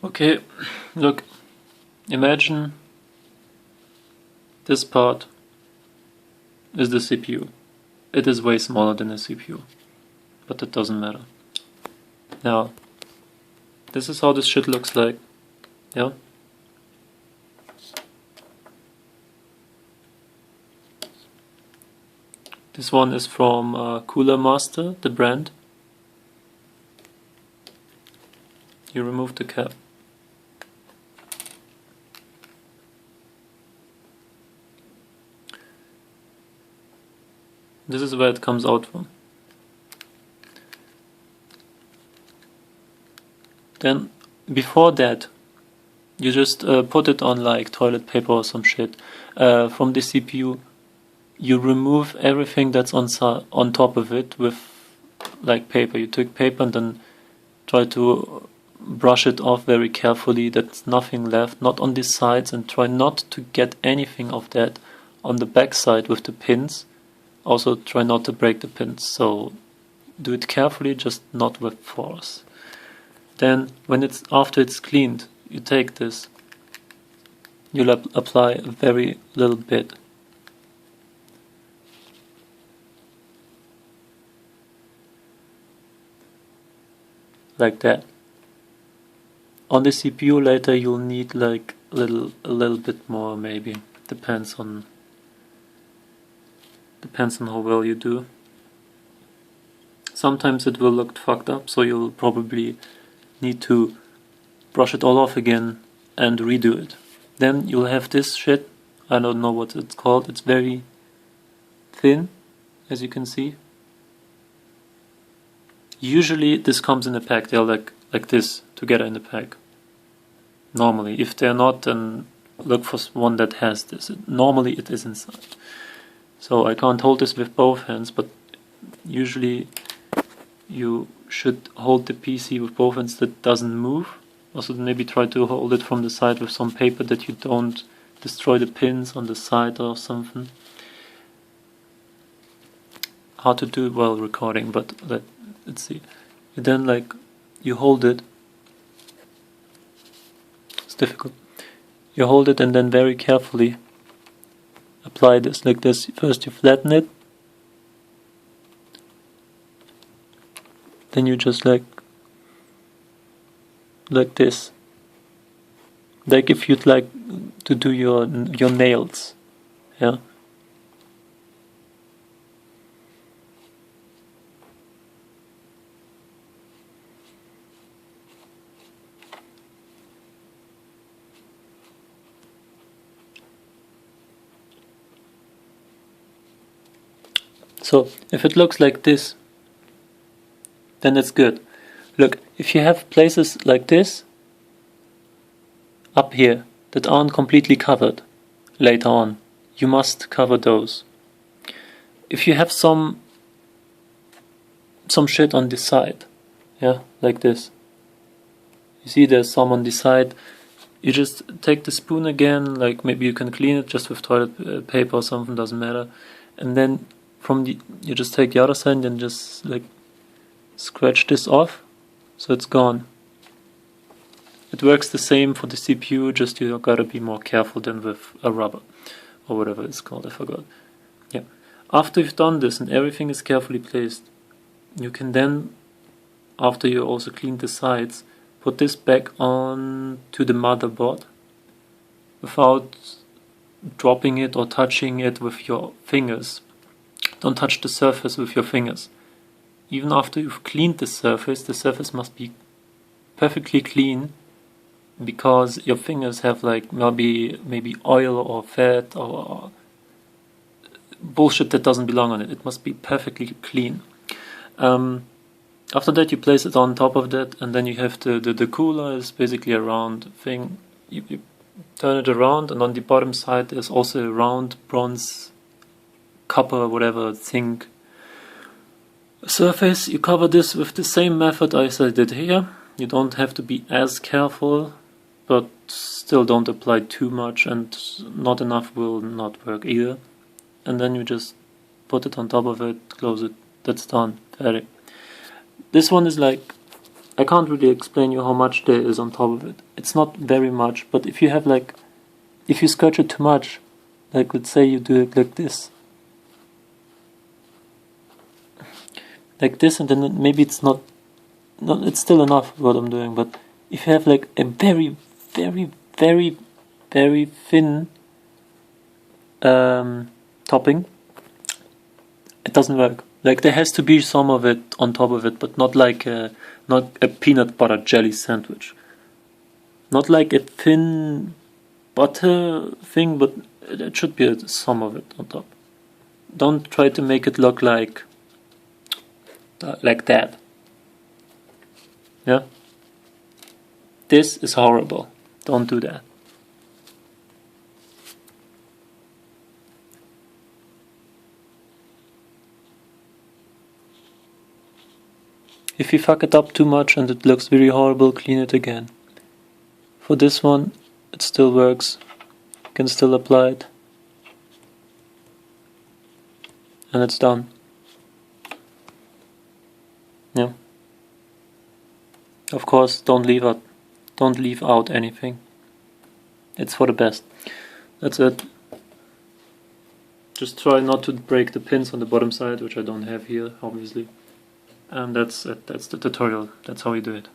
Okay, look, imagine this part is the CPU. It is way smaller than a CPU, but it doesn't matter. Now, this is how this shit looks like, yeah? This one is from Cooler Master, the brand. You remove the cap. This is where it comes out from. Then, before that, you just put it on like toilet paper or some shit. From the CPU, you remove everything that's on top of it with like paper. You take paper and then try to brush it off very carefully. That's nothing left, not on the sides, and try not to get anything of that on the back side with the pins. Also try not to break the pins, so do it carefully, just not with force. Then after it's cleaned, you take this, you'll apply a very little bit. Like that. On the CPU later you'll need like a little bit more, maybe. Depends on how well you do. Sometimes it will look fucked up, so you'll probably need to brush it all off again and redo it. Then you'll have this shit, I don't know what it's called, it's very thin, as you can see. Usually this comes in a pack, they're like this, together in the pack. Normally, if they're not, then look for one that has this. Normally it is inside. So I can't hold this with both hands, but usually you should hold the PC with both hands that doesn't move. Also maybe try to hold it from the side with some paper that you don't destroy the pins on the side or something. How to do it while recording, but let's see. You then you hold it. It's difficult. You hold it and then very carefully apply this like this. First you flatten it, then you just like this, like if you'd like to do your nails, yeah. So if it looks like this, then it's good. Look, if you have places like this up here that aren't completely covered later on, you must cover those. If you have some shit on this side, yeah, like this, you see there's some on this side, you just take the spoon again, like maybe you can clean it just with toilet paper or something, doesn't matter, and then you just take the other side and just like scratch this off, so it's gone. It works the same for the CPU, just you gotta be more careful than with a rubber or whatever it's called, I forgot. Yeah. After you've done this and everything is carefully placed, you can then, after you also cleaned the sides, put this back on to the motherboard without dropping it or touching it with your fingers. Don't touch the surface with your fingers. Even after you've cleaned the surface must be perfectly clean, because your fingers have like maybe oil or fat or bullshit that doesn't belong on it. It must be perfectly clean. After that you place it on top of that, and then you have the cooler is basically a round thing. You turn it around, and on the bottom side there's also a round bronze, copper, whatever thing surface. You cover this with the same method as I did here. You don't have to be as careful, but still don't apply too much, and not enough will not work either. And then you just put it on top of it, close it, that's done, very. This one is like I can't really explain you how much there is on top of it. It's not very much, but if you have like, if you scratch it too much, like let's say you do it like this, and then maybe it's not, it's still enough what I'm doing, but if you have like a very, very, very, very thin topping, it doesn't work. Like there has to be some of it on top of it, but not a peanut butter jelly sandwich. Not like a thin butter thing, but it should be some of it on top. Don't try to make it look like that. Yeah? This is horrible. Don't do that. If you fuck it up too much and it looks very horrible, clean it again. For this one, it still works. You can still apply it. And it's done. Yeah. Of course, don't leave out anything. It's for the best. That's it. Just try not to break the pins on the bottom side, which I don't have here, obviously. And that's it. That's the tutorial. That's how you do it.